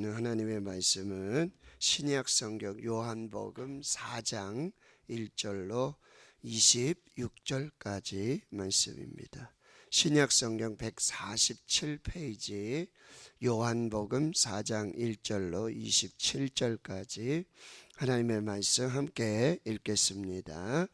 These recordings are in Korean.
하나님의 말씀은 신약 성경 요한복음 4장 1절로 26절까지 말씀입니다. 신약 성경 147페이지 요한복음 4장 1절로 27절까지 하나님의 말씀 함께 읽겠습니다.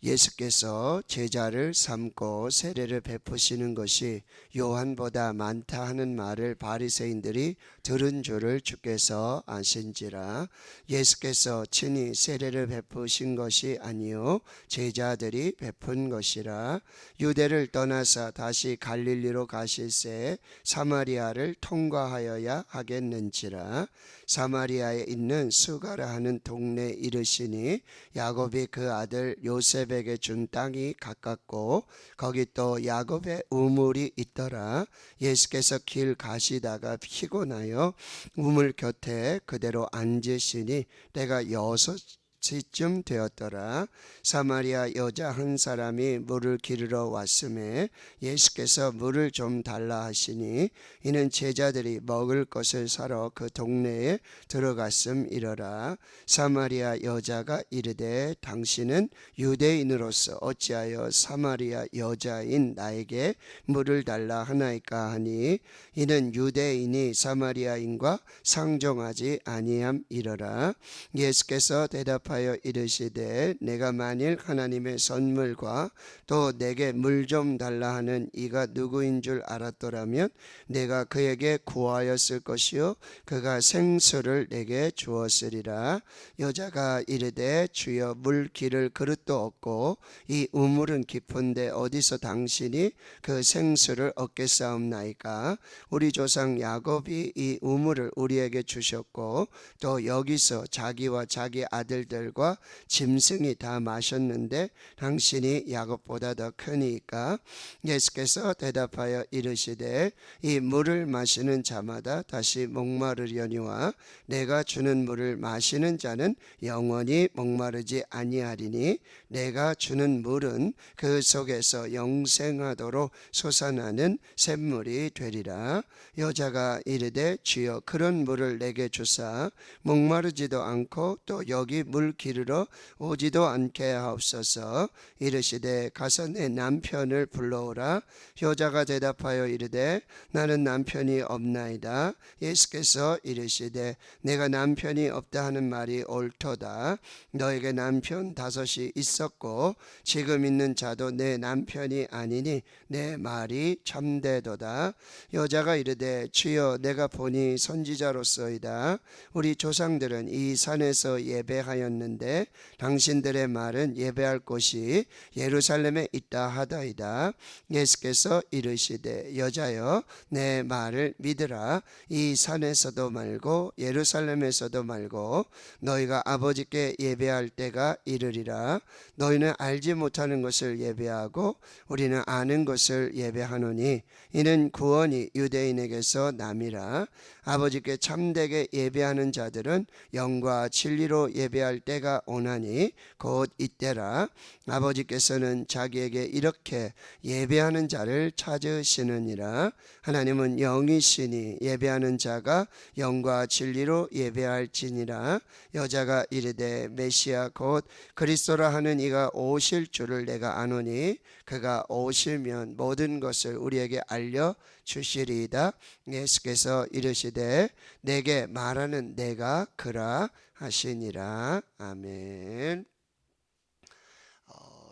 예수께서 제자를 삼고 세례를 베푸시는 것이 요한보다 많다 하는 말을 바리새인들이 들은 줄을 주께서 아신지라. 예수께서 친히 세례를 베푸신 것이 아니요 제자들이 베푼 것이라. 유대를 떠나서 다시 갈릴리로 가실새 사마리아를 통과하여야 하겠는지라. 사마리아에 있는 수가라 하는 동네에 이르시니 야곱이 그 아들 요셉에게 준 땅이 가깝고 거기 또 야곱의 우물이 있더라. 예수께서 길 가시다가 피곤하여 우물 곁에 그대로 앉으시니 때가 6시쯤 되었더라. 사마리아 여자 한 사람이 물을 기르러 왔음에 예수께서 물을 좀 달라 하시니 이는 제자들이 먹을 것을 사러 그 동네에 들어갔음이러라. 사마리아 여자가 이르되 당신은 유대인으로서 어찌하여 사마리아 여자인 나에게 물을 달라 하나이까 하니 이는 유대인이 사마리아인과 상종하지 아니함이러라. 예수께서 대답하여 이르시되 내가 만일 하나님의 선물과 또 내게 물 좀 달라 하는 이가 누구인 줄 알았더라면 내가 그에게 구하였을 것이요 그가 생수를 내게 주었으리라. 여자가 이르되 주여 물 기를 그릇도 없고 이 우물은 깊은데 어디서 당신이 그 생수를 얻겠사옵나이까. 우리 조상 야곱이 이 우물을 우리에게 주셨고 또 여기서 자기와 자기 아들들과 짐승이 다 마셨는데 당신이 야곱보다 더 크니까. 예수께서 대답하여 이르시되 이 물을 마시는 자마다 다시 목마르려니와 내가 주는 물을 마시는 자는 영원히 목마르지 아니하리니 내가 주는 물은 그 속에서 영생하도록 솟아나는 샘물이 되리라. 여자가 이르되 주여 그런 물을 내게 주사 목마르지도 않고 또 여기 물 기르러 오지도 않게 하옵소서. 이르시되 가서 내 남편을 불러오라. 여자가 대답하여 이르되 나는 남편이 없나이다. 예수께서 이르시되 내가 남편이 없다 하는 말이 옳도다. 너에게 남편 5이 있었고 지금 있는 자도 내 남편이 아니니 내 말이 참되도다. 여자가 이르되 주여 내가 보니 선지자로소이다. 우리 조상들은 이 산에서 예배하였는데 당신들의 말은 예배할 곳이 예루살렘에 있다 하더이다. 예수께서 이르시되 여자여 내 말을 믿으라. 이 산에서도 말고 예루살렘에서도 말고 너희가 아버지께 예배할 때가 이르리라. 너희는 알지 못하는 것을 예배하고 우리는 아는 것을 예배하노니 이는 구원이 유대인에게서 남이라. 아버지께 참되게 예배하는 자들은 영과 진리로 예배할 때가 오나니 곧 이때라. 아버지께서는 자기에게 이렇게 예배하는 자를 찾으시느니라. 하나님은 영이시니 예배하는 자가 영과 진리로 예배할지니라. 여자가 이르되 메시아 곧 그리스도라 하는 이가 오실 줄을 내가 아노니 그가 오시면 모든 것을 우리에게 알려 주시리이다. 예수께서 이르시되 내게 말하는 내가 그라 하시니라. 아멘.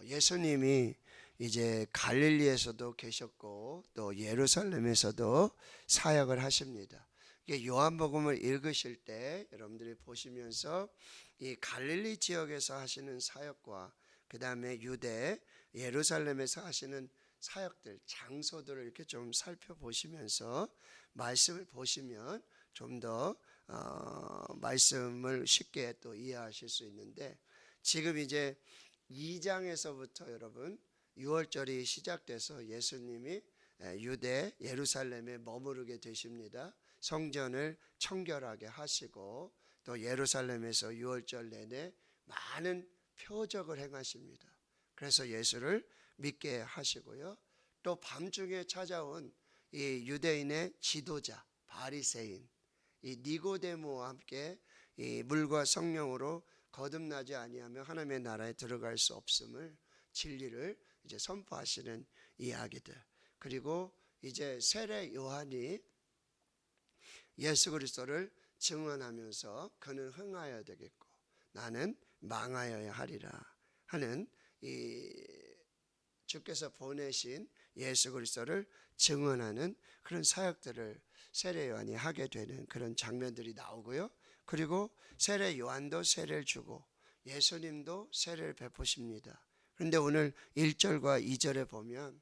예수님이 이제 갈릴리에서도 계셨고 또 예루살렘에서도 사역을 하십니다. 요한복음을 읽으실 때 여러분들이 보시면서 이 갈릴리 지역에서 하시는 사역과 그 다음에 유대 예루살렘에서 하시는 사역들 장소들을 이렇게 좀 살펴보시면서 말씀을 보시면 좀 더 말씀을 쉽게 또 이해하실 수 있는데, 지금 이제 2장에서부터 여러분 6월절이 시작돼서 예수님이 유대 예루살렘에 머무르게 되십니다. 성전을 청결하게 하시고 또 예루살렘에서 6월절 내내 많은 표적을 행하십니다. 그래서 예수를 믿게 하시고요. 또 밤중에 찾아온 이 유대인의 지도자 바리새인, 이 니고데모와 함께 이 물과 성령으로 거듭나지 아니하며 하나님의 나라에 들어갈 수 없음을, 진리를 이제 선포하시는 이야기들. 그리고 이제 세례 요한이 예수 그리스도를 증언하면서 그는 흥하여야 되겠고 나는 망하여야 하리라 하는 이 주께서 보내신 예수 그리스도를 증언하는 그런 사역들을 세례 요한이 하게 되는 그런 장면들이 나오고요. 그리고 세례 요한도 세례를 주고 예수님도 세례를 베푸십니다. 그런데 오늘 1절과 2절에 보면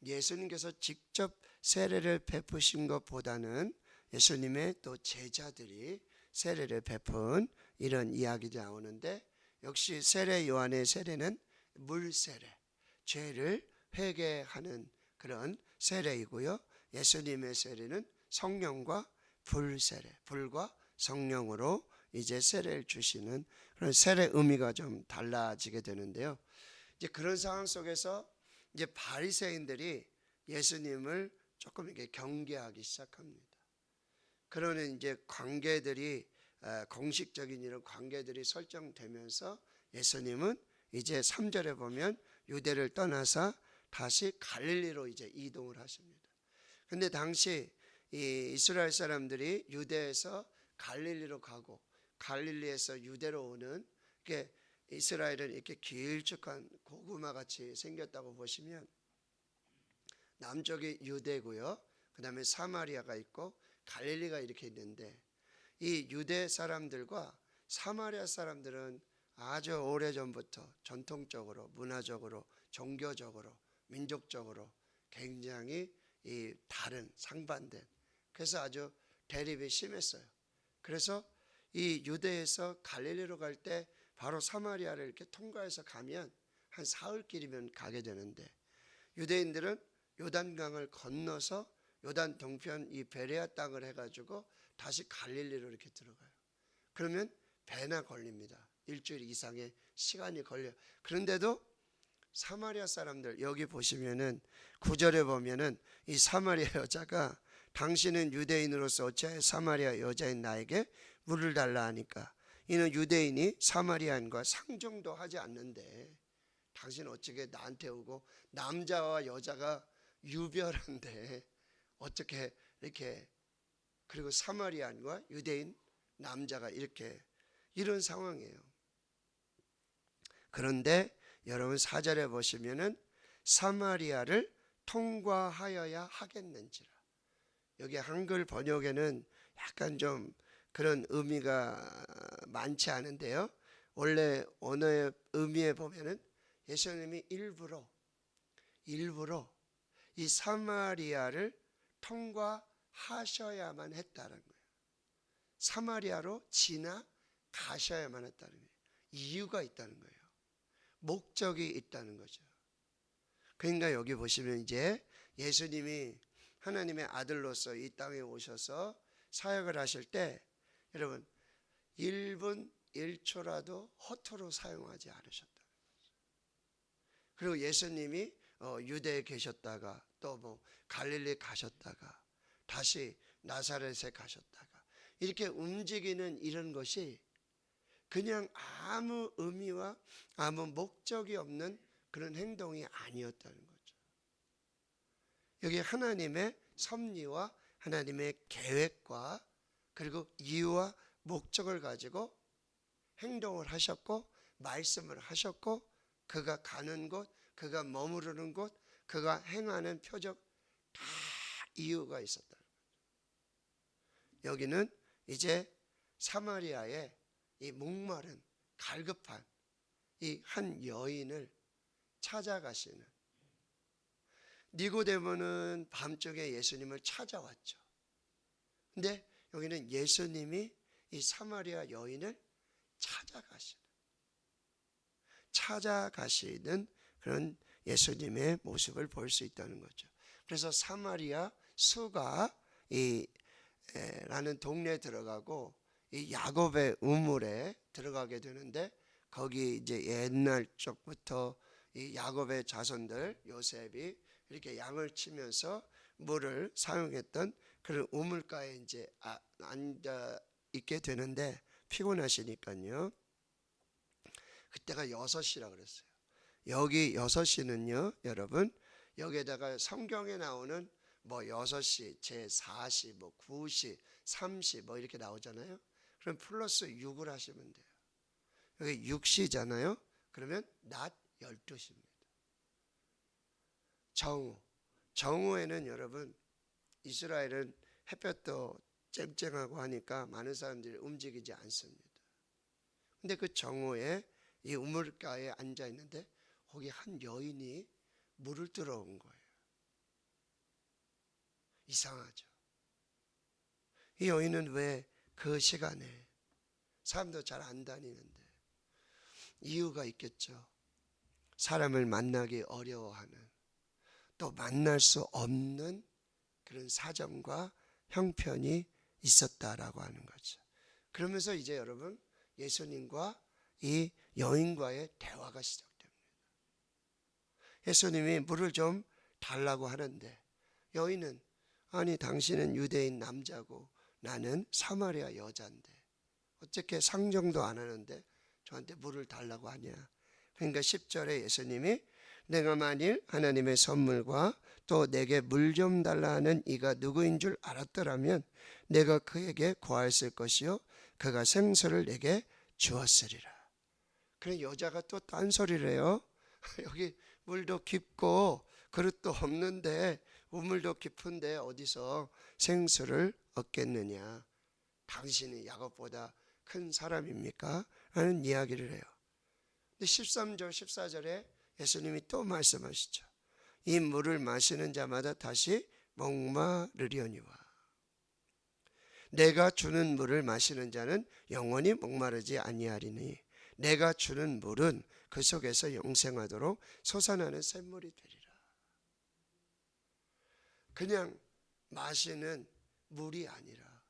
예수님께서 직접 세례를 베푸신 것보다는 예수님의 또 제자들이 세례를 베푼 이런 이야기가 나오는데, 역시 세례 요한의 세례는 물세례, 죄를 회개하는 그런 세례이고요. 예수님의 세례는 성령과 불세례, 불과 성령으로 이제 세례를 주시는 그런 세례 의미가 좀 달라지게 되는데요. 이제 그런 상황 속에서 이제 바리새인들이 예수님을 조금 이렇게 경계하기 시작합니다. 그러는 이제 관계들이 공식적인 이런 관계들이 설정되면서 예수님은 이제 3절에 보면 유대를 떠나서 다시 갈릴리로 이제 이동을 하십니다. 근데 당시 이 이스라엘 사람들이 유대에서 갈릴리로 가고 갈릴리에서 유대로 오는, 이게 이스라엘은 이렇게 길쭉한 고구마 같이 생겼다고 보시면 남쪽이 유대고요. 그 다음에 사마리아가 있고 갈릴리가 이렇게 있는데, 이 유대 사람들과 사마리아 사람들은 아주 오래전부터 전통적으로, 문화적으로, 종교적으로, 민족적으로 굉장히 이 다른 상반된, 그래서 아주 대립이 심했어요. 그래서 이 유대에서 갈릴리로 갈 때 바로 사마리아를 이렇게 통과해서 가면 한 사흘길이면 가게 되는데, 유대인들은 요단강을 건너서 요단 동편 이 베레아 땅을 해가지고 다시 갈릴리로 이렇게 들어가요. 그러면 배나 걸립니다. 일주일 이상의 시간이 걸려요. 그런데도 사마리아 사람들, 여기 보시면은 9절에 보면은 이 사마리아 여자가 당신은 유대인으로서 어찌하여 사마리아 여자인 나에게 물을 달라 하니까, 이는 유대인이 사마리아인과 상종도 하지 않는데 당신 어떻게 나한테 오고, 남자와 여자가 유별한데 어떻게 이렇게, 그리고 사마리아인과 유대인 남자가 이렇게, 이런 상황이에요. 그런데 여러분 4절에 보시면은 사마리아를 통과하여야 하겠는지라. 여기 한글 번역에는 약간 좀 그런 의미가 많지 않은데요. 원래 언어의 의미에 보면은 예수님이 일부러 이 사마리아를 통과하셔야만 했다는 거예요. 사마리아로 지나가셔야만 했다는 거예요. 이유가 있다는 거예요. 목적이 있다는 거죠. 그러니까 여기 보시면 이제 예수님이 하나님의 아들로서 이 땅에 오셔서 사역을 하실 때 여러분 1분 1초라도 허투루 사용하지 않으셨다는 거죠. 그리고 예수님이 유대에 계셨다가 또 뭐 갈릴리 가셨다가 다시 나사렛에 가셨다가 이렇게 움직이는 이런 것이 그냥 아무 의미와 아무 목적이 없는 그런 행동이 아니었다는 거죠. 여기 하나님의 섭리와 하나님의 계획과 그리고 이유와 목적을 가지고 행동을 하셨고 말씀을 하셨고, 그가 가는 곳, 그가 머무르는 곳, 그가 행하는 표적 다 이유가 있었다는 거죠. 여기는 이제 사마리아의 이 목마른 갈급한 이 한 여인을 찾아가시는, 니고데모는 밤중에 예수님을 찾아왔죠. 근데 여기는 예수님이 이 사마리아 여인을 찾아가시는 그런 예수님의 모습을 볼 수 있다는 거죠. 그래서 사마리아 수가 라는 동네에 들어가고 이 야곱의 우물에 들어가게 되는데, 거기 이제 옛날 쪽부터 이 야곱의 자손들 요셉이 이렇게 양을 치면서 물을 사용했던 그런 우물가에 이제 앉아 있게 되는데 피곤하시니까요. 그때가 6시라 그랬어요. 여기 6시는요, 여러분, 여기에다가 성경에 나오는 뭐 6시, 제4시, 뭐 9시, 3시 뭐 이렇게 나오잖아요. 그럼 플러스 6을 하시면 돼요. 여기 6시잖아요. 그러면 낮 12시입니다. 정오에는 여러분, 이스라엘은 햇볕도 쨍쨍하고 하니까 많은 사람들이 움직이지 않습니다. 근데 그 정오에 이 우물가에 앉아 있는데 거기 한 여인이 물을 들어온 거예요. 이상하죠. 이 여인은 왜 그 시간에, 사람도 잘 안 다니는데, 이유가 있겠죠. 사람을 만나기 어려워하는, 또 만날 수 없는 그런 사정과 형편이 있었다라고 하는 거죠. 그러면서 이제 여러분, 예수님과 이 여인과의 대화가 시작됩니다. 예수님이 물을 좀 달라고 하는데, 여인은 아니 당신은 유대인 남자고 나는 사마리아 여자인데 어떻게 상정도 안 하는데 저한테 물을 달라고 하냐. 그러니까 10절에 예수님이 내가 만일 하나님의 선물과 또 내게 물 좀 달라 하는 이가 누구인 줄 알았더라면 내가 그에게 구하였을 것이요 그가 생수를 내게 주었으리라. 그래 여자가 또 딴소리를 해요. 여기 물도 깊고 그릇도 없는데 우물도 깊은데 어디서 생수를 얻겠느냐. 당신이 야곱보다 큰 사람입니까? 라는 이야기를 해요. 근데 13절 14절에 예수님이 또 말씀하시죠. 이 물을 마시는 자마다 다시 목마르려니와 내가 주는 물을 마시는 자는 영원히 목마르지 아니하리니 내가 주는 물은 그 속에서 영생하도록 솟아나는 샘물이 되리라. 그냥 마시는 물이 아니라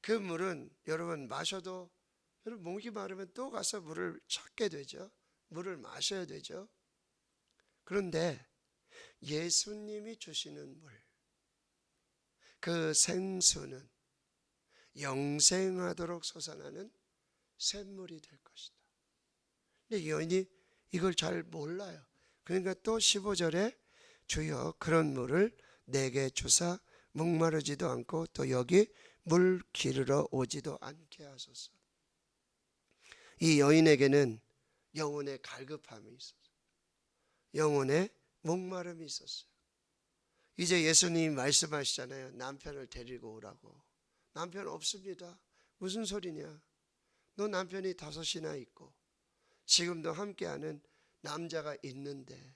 그 물은 여러분 마셔도 여러분 목이 마르면 또 가서 물을 찾게 되죠. 물을 마셔야 되죠. 그런데 예수님이 주시는 물, 그 생수는 영생하도록 솟아나는 샘물이 될 것이다. 근데 여인이 이걸 잘 몰라요. 그러니까 또 15절에 주여 그런 물을 내게 주사 목마르지도 않고 또 여기 물 기르러 오지도 않게 하소서. 이 여인에게는 영혼의 갈급함이 있었어요. 영혼의 목마름이 있었어요. 이제 예수님이 말씀하시잖아요. 남편을 데리고 오라고. 남편 없습니다. 무슨 소리냐. 너 남편이 5이나 있고 지금도 함께하는 남자가 있는데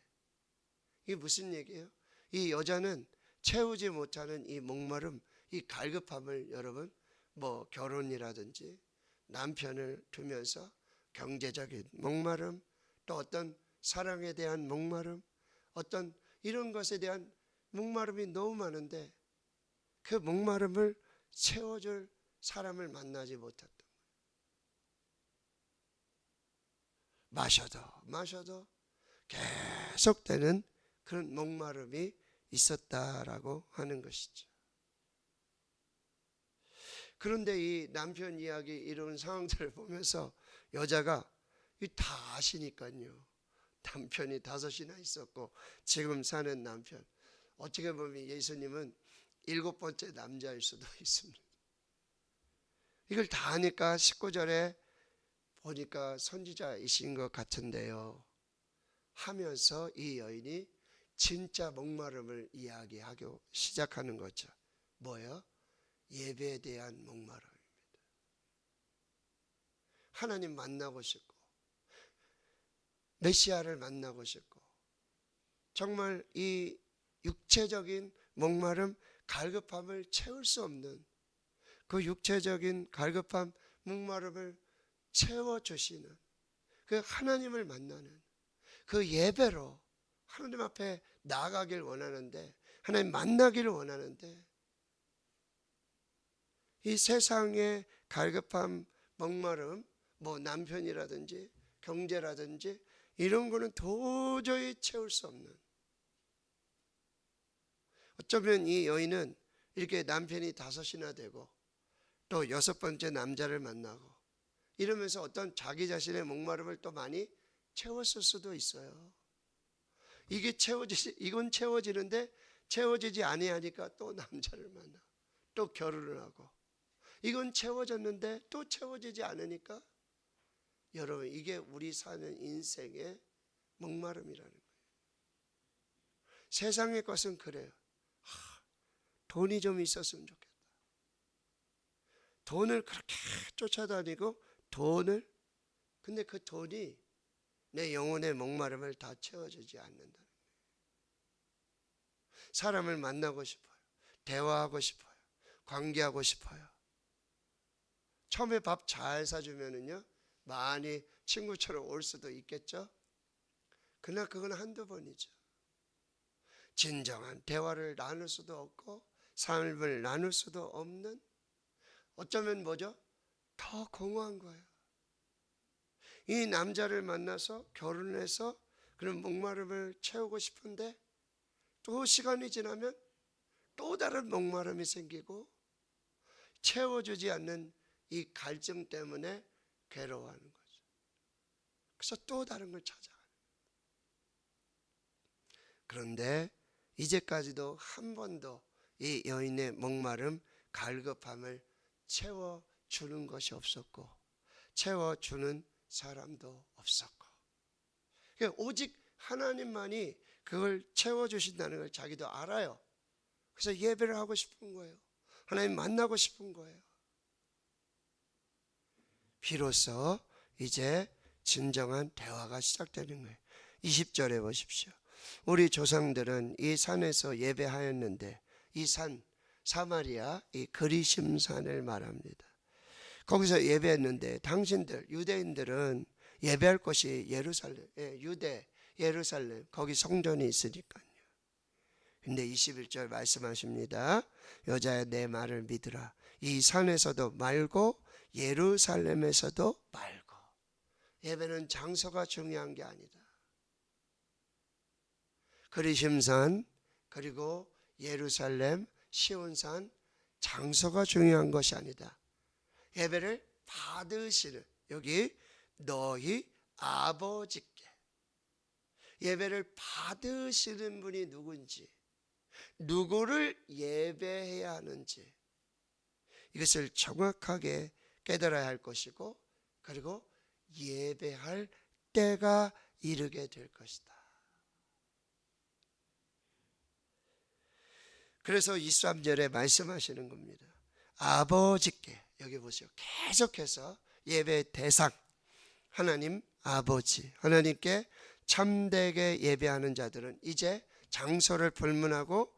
이게 무슨 얘기예요? 이 여자는 채우지 못하는 이 목마름, 이 갈급함을 여러분 뭐 결혼이라든지 남편을 두면서 경제적인 목마름, 또 어떤 사랑에 대한 목마름, 어떤 이런 것에 대한 목마름이 너무 많은데 그 목마름을 채워줄 사람을 만나지 못했던 거예요. 마셔도 계속되는 그런 목마름이 있었다라고 하는 것이죠. 그런데 이 남편 이야기 이런 상황들을 보면서 여자가 다 아시니까요. 남편이 5이나 있었고 지금 사는 남편, 어떻게 보면 예수님은 7번째 남자일 수도 있습니다. 이걸 다 아니까 19절에 보니까 선지자이신 것 같은데요 하면서 이 여인이 진짜 목마름을 이야기하기 시작하는 거죠. 뭐예요? 예배에 대한 목마름입니다. 하나님 만나고 싶고 메시아를 만나고 싶고 정말 이 육체적인 목마름, 갈급함을 채울 수 없는 그 육체적인 갈급함, 목마름을 채워주시는 그 하나님을 만나는 그 예배로 하나님 앞에 나아가길 원하는데 하나님 만나기를 원하는데 이 세상의 갈급함, 목마름, 뭐 남편이라든지 경제라든지 이런 거는 도저히 채울 수 없는, 어쩌면 이 여인은 이렇게 남편이 5이나 되고 또 6번째 남자를 만나고 이러면서 어떤 자기 자신의 목마름을 또 많이 채웠을 수도 있어요. 이건 채워지는데 채워지지 아니하니까 또 남자를 만나 또 결혼을 하고, 이건 채워졌는데 또 채워지지 않으니까, 여러분 이게 우리 사는 인생의 목마름이라는 거예요. 세상의 것은 그래요. 돈이 좀 있었으면 좋겠다. 돈을 그렇게 쫓아다니고 근데 그 돈이 내 영혼의 목마름을 다 채워주지 않는다는 거예요. 사람을 만나고 싶어요. 대화하고 싶어요. 관계하고 싶어요. 처음에 밥 잘 사주면은요, 많이 친구처럼 올 수도 있겠죠. 그러나 그건 한두 번이죠. 진정한 대화를 나눌 수도 없고 삶을 나눌 수도 없는, 어쩌면 뭐죠? 더 공허한 거예요. 이 남자를 만나서 결혼해서 그런 목마름을 채우고 싶은데 또 시간이 지나면 또 다른 목마름이 생기고 채워주지 않는 이 갈증 때문에 괴로워하는 거죠. 그래서 또 다른 걸 찾아가는 거예요. 그런데 이제까지도 한 번도 이 여인의 목마름, 갈급함을 채워주는 것이 없었고 채워주는 사람도 없었고, 오직 하나님만이 그걸 채워주신다는 걸 자기도 알아요. 그래서 예배를 하고 싶은 거예요. 하나님 만나고 싶은 거예요. 비로소 이제 진정한 대화가 시작되는 거예요. 20절에 보십시오. 우리 조상들은 이 산에서 예배하였는데, 이 산 사마리아 이 그리심산을 말합니다. 거기서 예배했는데 당신들 유대인들은 예배할 곳이 예루살렘, 유대 예루살렘, 거기 성전이 있으니까요. 근데 21절 말씀하십니다. 여자야 내 말을 믿으라. 이 산에서도 말고 예루살렘에서도 말고. 예배는 장소가 중요한 게 아니다. 그리심산 그리고 예루살렘 시온산, 장소가 중요한 것이 아니다. 예배를 받으시는, 여기 너희 아버지께 예배를 받으시는 분이 누군지, 누구를 예배해야 하는지, 이것을 정확하게 깨달아야 할 것이고, 그리고 예배할 때가 이르게 될 것이다. 그래서 23절에 말씀하시는 겁니다. 아버지께, 여기 보세요. 계속해서 예배 대상 하나님 아버지, 하나님께 참되게 예배하는 자들은 이제 장소를 불문하고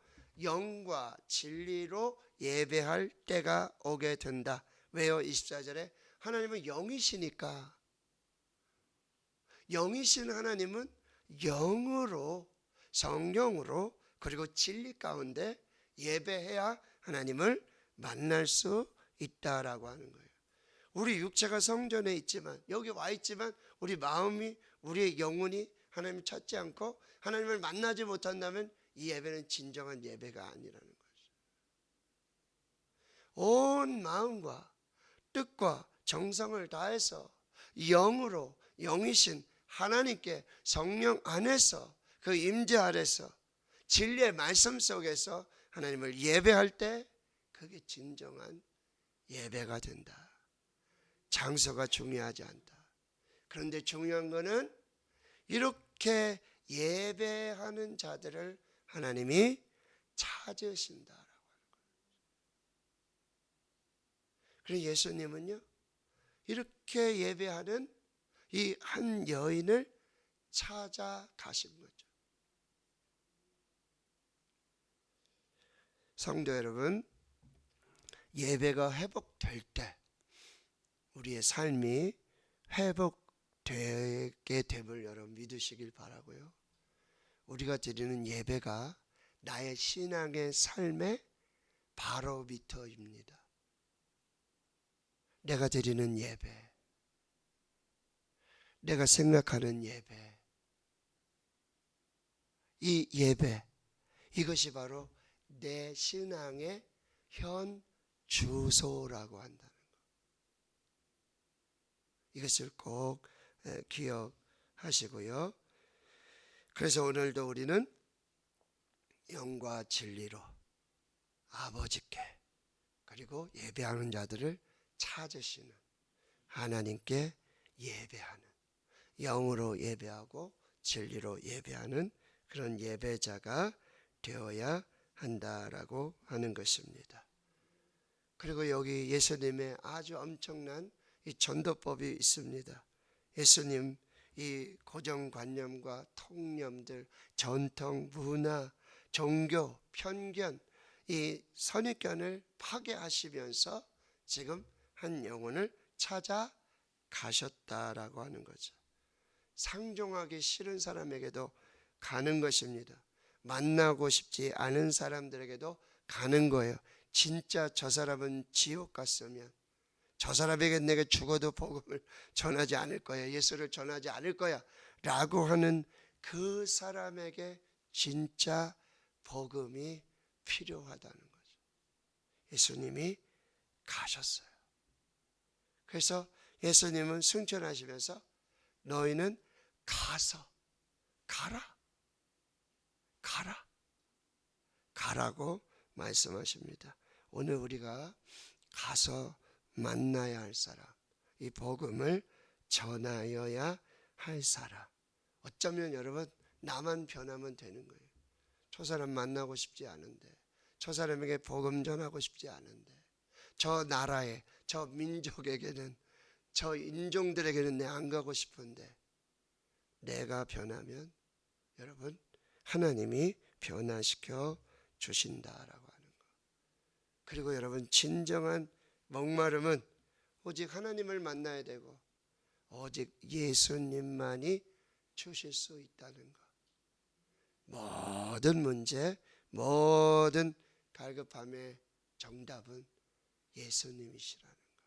영과 진리로 예배할 때가 오게 된다. 왜요? 24절에 하나님은 영이시니까, 영이신 하나님은 영으로, 성령으로, 그리고 진리 가운데 예배해야 하나님을 만날 수 있다라고 하는 거예요. 우리 육체가 성전에 있지만, 여기 와 있지만 우리 마음이, 우리의 영혼이 하나님을 찾지 않고 하나님을 만나지 못한다면 이 예배는 진정한 예배가 아니라는 거죠. 온 마음과 뜻과 정성을 다해서 영으로, 영이신 하나님께 성령 안에서, 그 임재 아래서 진리의 말씀 속에서 하나님을 예배할 때 그게 진정한 예배가 된다. 장소가 중요하지 않다. 그런데 중요한 것은 이렇게 예배하는 자들을 하나님이 찾으신다라고 하는 거예요. 그래서 예수님은요, 이렇게 예배하는 이 한 여인을 찾아가신 거죠. 성도 여러분, 예배가 회복될 때 우리의 삶이 회복되게 됨을 여러분 믿으시길 바라고요. 우리가 드리는 예배가 나의 신앙의 삶의 바로미터입니다. 내가 드리는 예배, 내가 생각하는 예배, 이 예배, 이것이 바로 내 신앙의 현 주소라고 한다는 것. 이것을 꼭 기억하시고요. 그래서 오늘도 우리는 영과 진리로 아버지께 그리고 예배하는 자들을 찾으시는 하나님께 예배하는, 영으로 예배하고 진리로 예배하는 그런 예배자가 되어야 한다라고 하는 것입니다. 그리고 여기 예수님의 아주 엄청난 이 전도법이 있습니다. 예수님 이 고정관념과 통념들, 전통, 문화, 종교, 편견, 이 선입견을 파괴하시면서 지금 한 영혼을 찾아가셨다라고 하는 거죠. 상종하기 싫은 사람에게도 가는 것입니다. 만나고 싶지 않은 사람들에게도 가는 거예요. 진짜 저 사람은 지옥 갔으면 저 사람에게 내가 죽어도 복음을 전하지 않을 거야, 예수를 전하지 않을 거야 라고 하는 그 사람에게 진짜 복음이 필요하다는 거죠. 예수님이 가셨어요. 그래서 예수님은 승천하시면서 너희는 가서 가라고 말씀하십니다. 오늘 우리가 가서 만나야 할 사람, 이 복음을 전하여야 할 사람. 어쩌면 여러분 나만 변하면 되는 거예요. 저 사람 만나고 싶지 않은데, 저 사람에게 복음 전하고 싶지 않은데, 저 나라에, 저 민족에게는, 저 인종들에게는 내 안 가고 싶은데, 내가 변하면 여러분 하나님이 변화시켜 주신다라고 하는 거. 그리고 여러분 진정한 목마름은 오직 하나님을 만나야 되고 오직 예수님만이 주실 수 있다는 것. 모든 문제, 모든 갈급함의 정답은 예수님이시라는 것.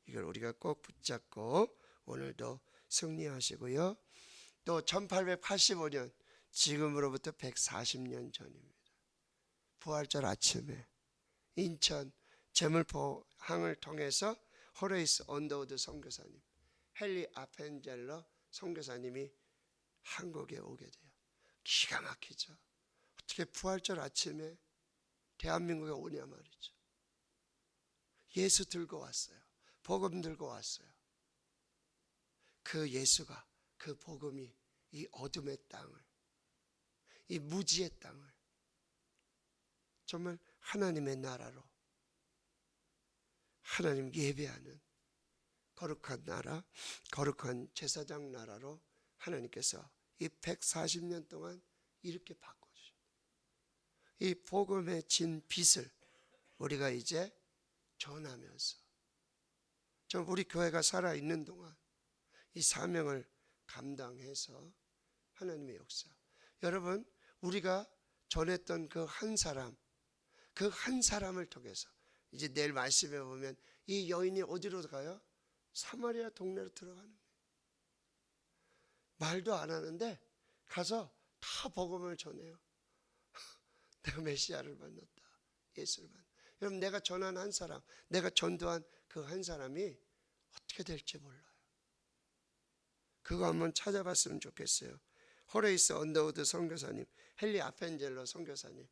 이걸 우리가 꼭 붙잡고 오늘도 승리하시고요. 또 1885년, 지금으로부터 140년 전입니다. 부활절 아침에 인천 제물포항을 통해서 호레이스 언더우드 선교사님, 헨리 아펜젤러 선교사님이 한국에 오게 돼요. 기가 막히죠. 어떻게 부활절 아침에 대한민국에 오냐 말이죠. 예수 들고 왔어요. 복음 들고 왔어요. 그 예수가, 그 복음이 이 어둠의 땅을, 이 무지의 땅을 정말 하나님의 나라로, 하나님 예배하는 거룩한 나라, 거룩한 제사장 나라로 하나님께서 이 140년 동안 이렇게 바꿔주셨어요. 이 복음의 진 빛을 우리가 이제 전하면서 좀 우리 교회가 살아있는 동안 이 사명을 감당해서 하나님의 역사, 여러분 우리가 전했던 그 한 사람, 그 한 사람을 통해서 이제 내일 말씀에 보면 이 여인이 어디로 가요? 사마리아 동네로 들어가는 거예요. 말도 안 하는데 가서 다 복음을 전해요. 내가 메시아를 만났다, 예수를 만났다. 여러분 내가 전한 한 사람, 내가 전도한 그 한 사람이 어떻게 될지 몰라요. 그거 한번 찾아봤으면 좋겠어요. 호레이스 언더우드 선교사님, 헨리 아펜젤러 선교사님,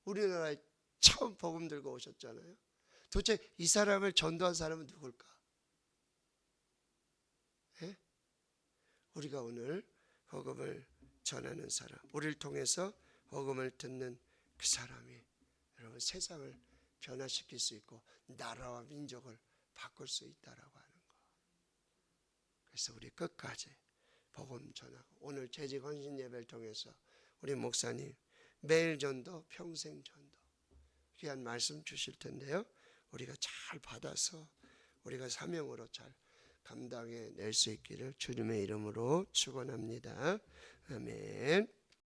우리나라에 처음 복음 들고 오셨잖아요. 도대체 이 사람을 전도한 사람은 누굴까? 예? 우리가 오늘 복음을 전하는 사람, 우리를 통해서 복음을 듣는 그 사람이 여러분 세상을 변화시킬 수 있고 나라와 민족을 바꿀 수 있다라고 하는 거. 그래서 우리 끝까지 복음 전하고, 오늘 재직 헌신 예배를 통해서 우리 목사님 매일 전도, 평생 전도 귀한 말씀 주실 텐데요. 우리가 잘 받아서 우리가 사명으로 잘 감당해 낼 수 있기를 주님의 이름으로 축원합니다. 아멘.